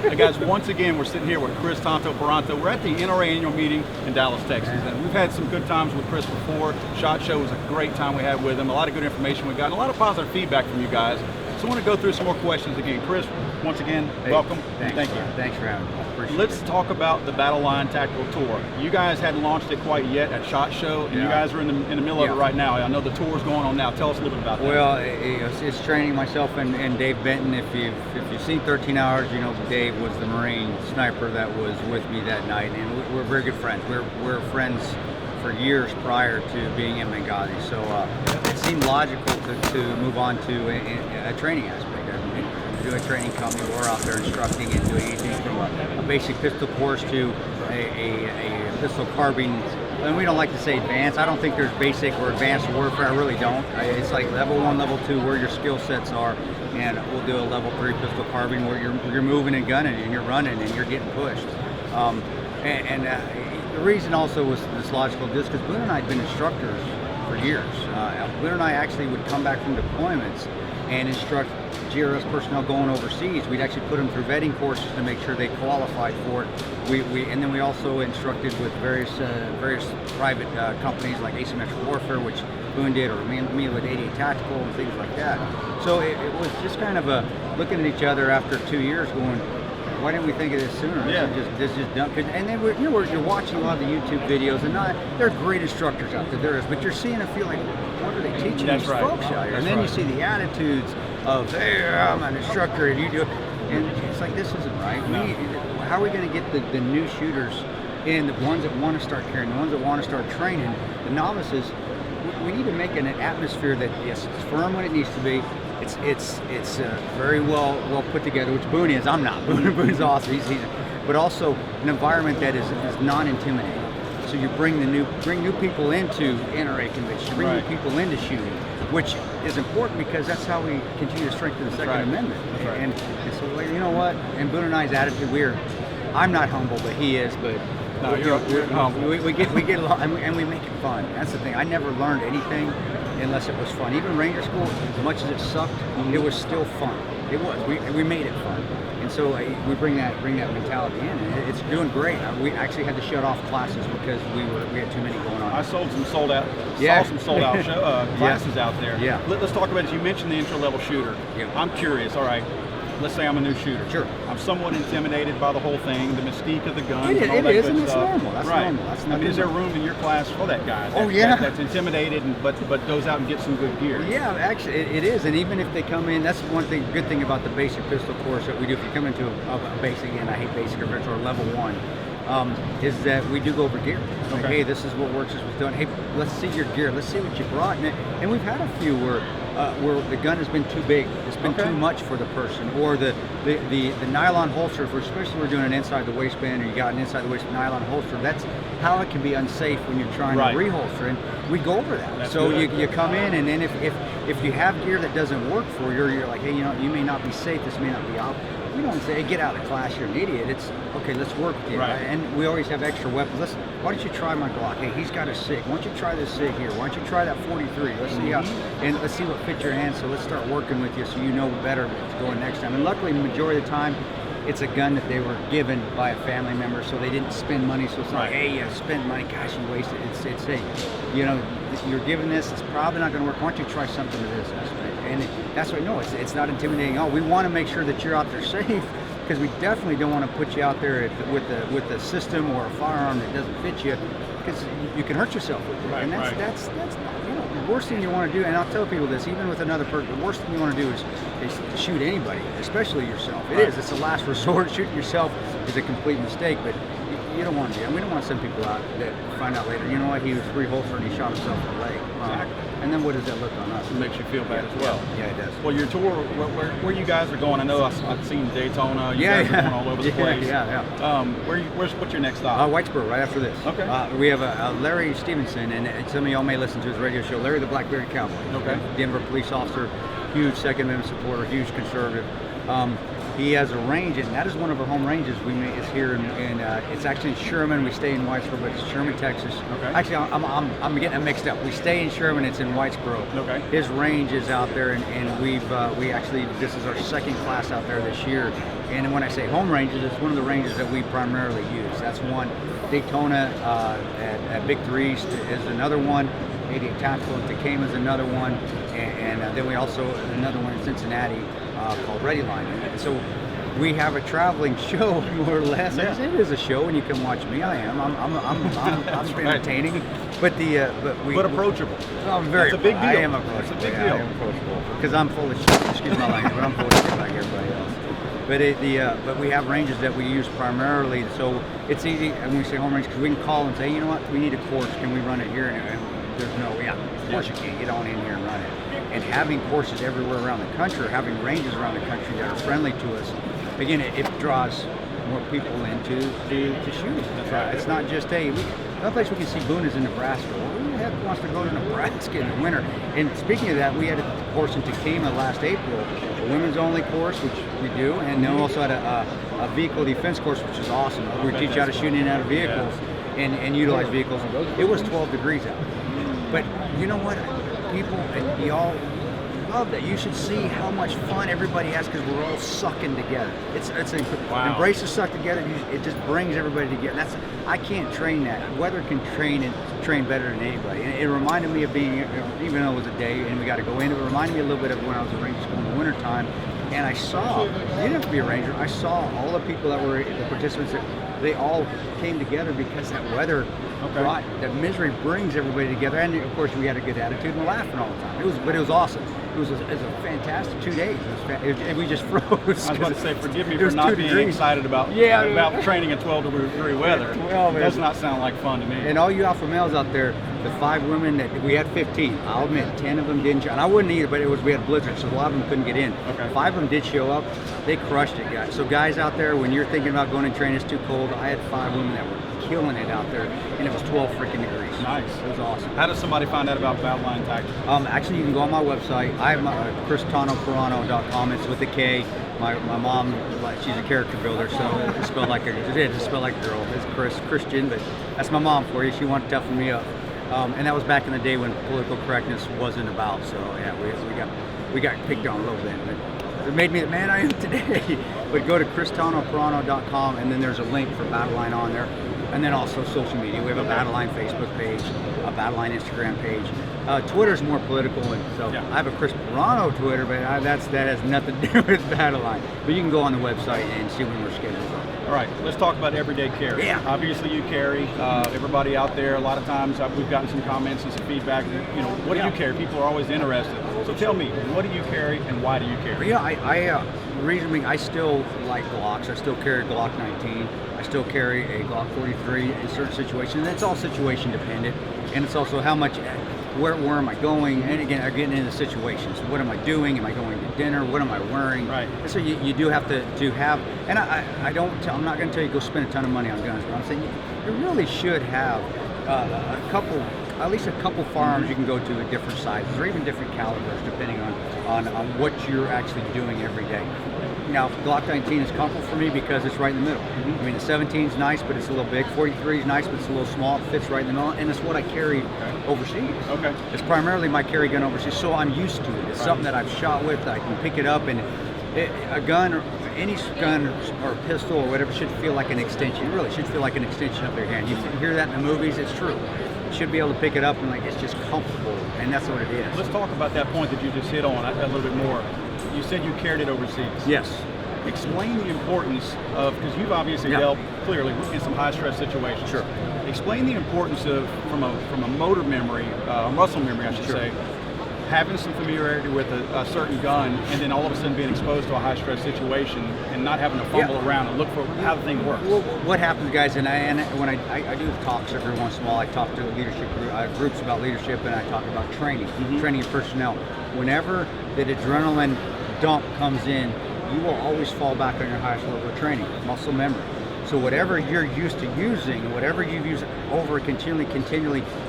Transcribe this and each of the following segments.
Hey guys, once again, we're sitting here with Kris, Tanto, Paronto. We're at the NRA annual meeting in Dallas, Texas. And we've had some good times with Kris before. SHOT Show was a great time we had with him. A lot of good information we got, and a lot of positive feedback from you guys. So I want to go through some more questions again. Kris, once again, welcome. Thank you. Thanks for having me. Appreciate Let's it. talk about the Battleline Tactical Tour. You guys hadn't launched it quite yet at SHOT Show, and you guys are in the middle of it right now. I know the tour's going on now. Tell us a little bit about that. Well, it's training myself and Dave Benton. If you've seen 13 Hours, you know Dave was the Marine sniper that was with me that night, and we're very good friends. We're friends for years prior to being in Benghazi, so it seemed logical to move on to a training aspect. Do a training company, we're out there instructing and doing anything from a basic pistol course to a pistol carbine. And we don't like to say advanced. I don't think there's basic or advanced warfare. I really don't. It's like level 1, level 2, where your skill sets are, and we'll do a level 3 pistol carbine where you're moving and gunning and you're running and you're getting pushed. The reason also was this logical, just because Boone and I had been instructors for years. Boone and I actually would come back from deployments and instruct GRS personnel going overseas. We'd actually put them through vetting courses to make sure they qualified for it. And then we also instructed with various private companies like Asymmetric Warfare, which Boone did, or me with 88 Tactical and things like that. So it was just kind of a looking at each other after 2 years, going, why didn't we think of this sooner? Yeah. This just done. And then you're watching a lot of the YouTube videos, and there are great instructors out there, but you're seeing and feel like, what are they teaching these folks out here? And then you see the attitudes of, hey, I'm an instructor, and you do, and it's like, this isn't right. How are we going to get the new shooters in, the ones that want to start carrying, the ones that want to start training, the novices? We need to make an atmosphere that, yes, it's firm when it needs to be. It's very well put together, which Boone is. I'm not. Boone's awesome. He's but also an environment that is non-intimidating. So you bring new people into NRA conventions, you bring new people into shooting, which is important because that's how we continue to strengthen the Second Amendment. And so, like, you know what? And Boone and I's attitude, I'm not humble, but he is. But no, you're humble. We get along, and we make it fun. That's the thing. I never learned anything unless it was fun. Even Ranger School, as much as it sucked, it was still fun. It was. We made it fun. And so we bring that mentality in, and it's doing great. We actually had to shut off classes because we had too many going on. I saw some sold out classes out there. Yeah. Let's talk about it. You mentioned the intro level shooter. Yeah. I'm curious. All right. Let's say I'm a new shooter. Sure. I'm somewhat intimidated by the whole thing, the mystique of the gun. It and all that is, good and it's stuff. normal. That's normal. That's I mean, is there room in your class for that guy? That's intimidated, but goes out and gets some good gear. Yeah, actually, it is. And even if they come in, that's one thing. Good thing about the basic pistol course that we do. If you come into a basic, and I hate basic or level 1. Is that we do go over gear. Like, hey, this is what works, this was done. Hey, let's see your gear. Let's see what you brought. And we've had a few where the gun has been too big. It's been too much for the person. Or the nylon holster, especially we're doing an inside the waistband, or you got an inside the waist nylon holster. That's how it can be unsafe when you're trying to reholster. And we go over that. So you come in, and then if you have gear that doesn't work for you, you're like, hey, you may not be safe. This may not be out. We don't say, hey, get out of the class, you're an idiot. It's, okay, let's work with you. And we always have extra weapons. Why don't you try my Glock? Hey, he's got a SIG. Why don't you try this SIG here? Why don't you try that 43? Let's see and let's see what fits your hand. So let's start working with you so you know better what's going next time. And luckily, the majority of the time, it's a gun that they were given by a family member, so they didn't spend money. So it's not, hey, you spent money, gosh, you wasted it. It's hey, you're given this, it's probably not going to work. Why don't you try something to this aspect? And that's what, no, it's not intimidating. Oh, we want to make sure that you're out there safe, because we definitely don't want to put you out there with a system or a firearm that doesn't fit you, because you can hurt yourself with it. And that's the worst thing you want to do. And I'll tell people this, even with another person, the worst thing you want to do is shoot anybody, especially yourself. It's the last resort. Shooting yourself is a complete mistake, but you don't want to do that. We don't want to send people out that find out later, you know what, he was reholstered and he shot himself in the leg. And then what does that look on us? It makes you feel bad as well. Yeah, it does. Well, your tour, where you guys are going, I know I've seen Daytona, you guys are going all over the place. What's your next stop? Whitesboro, right after this. Okay. We have Larry Stevenson, and some of y'all may listen to his radio show, Larry the Blackberry Cowboy. Okay. Denver police officer, huge Second Amendment supporter, huge conservative. he has a range, and that is one of our home ranges. We made is here in it's actually in Sherman. We stay in Whitesboro, but it's Sherman, Texas. Okay. Actually, I'm getting it mixed up. We stay in Sherman. It's in Whitesboro. Okay. His range is out there, and we actually, this is our second class out there this year. And when I say home ranges, it's one of the ranges that we primarily use. That's one. Daytona at Big Threes is another one. 88 Tactical in Tacoma is another one, and then we also another one in Cincinnati called Readyline. And so we have a traveling show, more or less. Yeah. It is a show, and you can watch me. I am. I'm entertaining, but approachable. I'm very. That's a big deal. I am approachable. It's a big yeah, deal. I am approachable because I'm full of shit. Excuse my language, but I'm full of shit like everybody else. But we have ranges that we use primarily, so it's easy. And we say home range because we can call and say, you know what, we need a course. Can we run it here? And there's no, of course you can get on in here and run it. And having courses everywhere around the country, or having ranges around the country that are friendly to us, again, it draws more people into to shoot. That's right. It's not just another place we can see Boone is in Nebraska. Well, who the heck wants to go to Nebraska in the winter? And speaking of that, we had a course in Tacoma last April, a women's only course, which we do, and then we also had a vehicle defense course, which is awesome. We teach you how to shoot in and out of vehicles and utilize vehicles. It was 12 degrees out. But you know what? People, and y'all love that. You should see how much fun everybody has because we're all sucking together. Embrace the suck together. It just brings everybody together. I can't train that. Weather can train better than anybody. And it reminded me of being, even though it was a day and we got to go in, it reminded me a little bit of when I was a ranger school in the wintertime. And I saw, you didn't have to be a ranger, I saw all the people that were the participants, they all came together because that weather brought, that misery brings everybody together. And of course we had a good attitude and we're laughing all the time. But it was awesome. It was a fantastic 2 days. And we just froze. I was going to say, forgive me for not being excited about training in 12-degree weather. It does not sound like fun to me. And all you alpha males out there, the 5 women that we had 15, I'll admit 10 of them didn't, and I wouldn't either, but we had blizzards, so a lot of them couldn't get in. Okay. 5 of them did show up. They crushed it, guys. So guys out there, when you're thinking about going and training, it's too cold. I had 5 women that were killing it out there, and it was 12 freaking degrees. Nice. It was awesome. How does somebody find out about Battleline Tactical? Actually, you can go on my website. I have KrisTantoParonto.com. It's with a K. My mom, she's a character builder, so it's spelled like a girl. It's Christian, but that's my mom for you. She wanted to toughen me up. And that was back in the day when political correctness wasn't about. So yeah, we got picked on a little bit. But it made me the man I am today. But go to KrisTantoParonto.com, and then there's a link for Battleline on there. And then also social media. We have a Battleline Facebook page, a Battleline Instagram page. Twitter's more political, and so I have a Kris Paronto Twitter, but that has nothing to do with Battleline. But you can go on the website and see when we're scheduled. All right, let's talk about everyday carry. Yeah. Obviously, you carry. Everybody out there, a lot of times we've gotten some comments and some feedback. You know, what do you carry? People are always interested. So tell me, what do you carry and why do you carry? Yeah, the reason being, I still like Glocks. I still carry a Glock 19. I still carry a Glock 43 in certain situations. And it's all situation dependent. And it's also how much, where am I going? And again, I'm getting into situations. What am I doing? Am I going to dinner? What am I wearing? Right. And so you do have to have, and I'm not going to tell you go spend a ton of money on guns, but I'm saying you really should have at least a couple firearms you can go to at different sizes or even different calibers depending on what you're actually doing every day. Now, Glock 19 is comfortable for me because it's right in the middle. I mean, the 17 is nice, but it's a little big. 43 is nice, but it's a little small. It fits right in the middle, and it's what I carry overseas. Okay. It's primarily my carry gun overseas, so I'm used to it. It's something that I've shot with. I can pick it up, and a gun, or any gun or pistol or whatever, should feel like an extension. It really should feel like an extension of your hand. You hear that in the movies, it's true. You should be able to pick it up and it's just comfortable, and that's what it is. Let's talk about that point that you just hit on a little bit more. You said you carried it overseas. Yes. Explain the importance of, because you've obviously dealt clearly in some high stress situations. Sure. Explain the importance of, from a motor memory, muscle memory I should say, having some familiarity with a certain gun and then all of a sudden being exposed to a high stress situation and not having to fumble around and look for how the thing works. Well, what happens, guys, and when I do talks every once in a while, I talk to leadership groups about leadership, and I talk about training of personnel. Whenever the adrenaline dump comes in, you will always fall back on your highest level of training, muscle memory. So whatever you're used to using, whatever you've used over continually,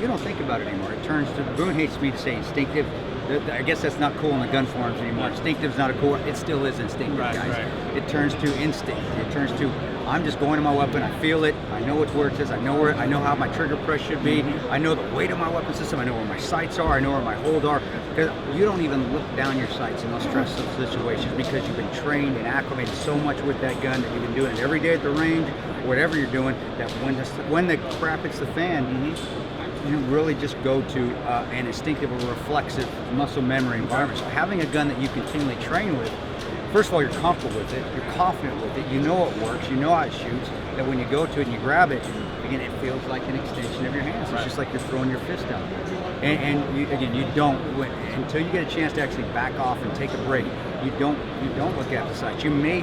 you don't think about it anymore. It turns to, Boone hates me to say instinctive, I guess that's not cool in the gun forums anymore. Instinctive's not a cool. It still is instinctive, guys. Right. It turns to instinct. It turns to I'm just going to my weapon. I feel it. I know where it is. I know how my trigger press should be. I know the weight of my weapon system. I know where my sights are. I know where my hold are. Because you don't even look down your sights in those stressful situations because you've been trained and acclimated so much with that gun that you've been doing it every day at the range, whatever you're doing. That when the crap hits the fan, you really just go to an instinctive or reflexive muscle memory environment. So having a gun that you continually train with, first of all, you're comfortable with it, you're confident with it, you know it works, you know how it shoots, that when you go to it and you grab it, again, it feels like an extension of your hands. It's just like you're throwing your fist out. And you don't, until you get a chance to actually back off and take a break, you don't look at the sights. You may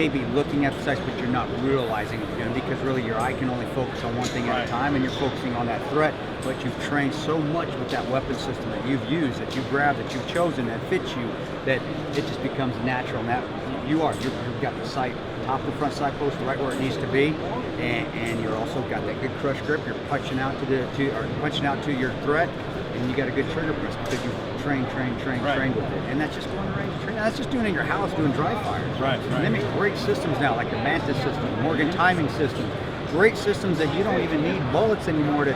be looking at the sights, but you're not realizing what you're doing because really your eye can only focus on one thing at a time, and you're focusing on that threat. But you've trained so much with that weapon system that you've used, that you've grabbed, that you've chosen, that fits you, that it just becomes natural. And that you've got the sight, top of the front sight post right where it needs to be, and you're also got that good crush grip. You're punching out to your threat, and you got a good trigger press because you've trained with it. And that's just going to range training. That's just doing it in your house, doing dry fires. Right. And they make great systems now, like the Mantis system, Morgan timing system. Great systems that you don't even need bullets anymore to.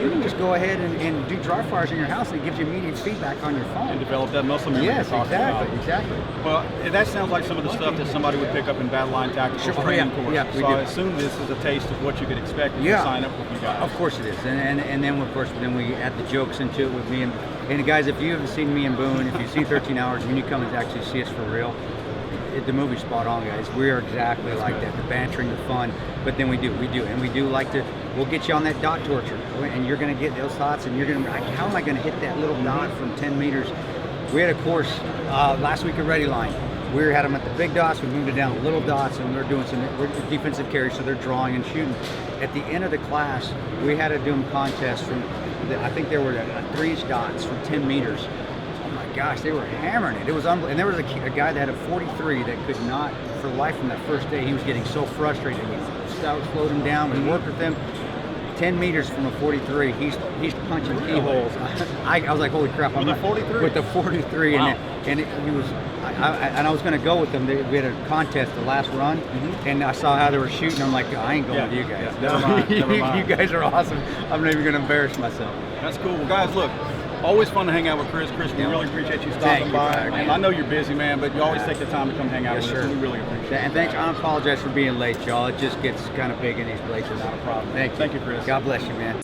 You can just go ahead and do dry fires in your house, and it gives you immediate feedback on your phone. And develop that muscle memory. Yes, exactly. Well, that sounds like some of the stuff that somebody would pick up in Battleline Tactical training course. Yeah, we so do. I assume this is a taste of what you could expect if you sign up with you guys. Of course it is, and then of course we add the jokes into it with me and guys. If you haven't seen me and Boone, if you've seen 13 Hours, when you come and actually see us for real, the movie's spot on, guys. We are exactly like that. The bantering, the fun, but then we do like to. We'll get you on that dot torture, and you're going to get those thoughts, and you're going to be like, how am I going to hit that little dot from 10 meters? We had a course last week at Ready Line. We had them at the big dots. We moved it down to little dots, and we're doing we're defensive carry, so they're drawing and shooting. At the end of the class, we had to do them contests from. I think there were 3-inch dots from 10 meters. Gosh, they were hammering it. It was unbelievable. And there was a guy that had a 43 that could not, for life from that first day, he was getting so frustrated. He slowed him down. We worked with him. 10 meters from a 43, he's punching keyholes. I was like, holy crap! With the 43, wow. and he was. I was going to go with them. We had a contest, the last run, and I saw how they were shooting. I'm like, I ain't going with you guys. Never mind. You guys are awesome. I'm not even going to embarrass myself. That's cool. Well, guys, look. Always fun to hang out with Kris. Kris, we really appreciate you stopping by. And I know you're busy, man, but you always take the time to come hang out with us. And we really appreciate it. And thanks. I apologize for being late, y'all. It just gets kind of big in these places. Not a problem. Thank you, Kris. God bless you, man.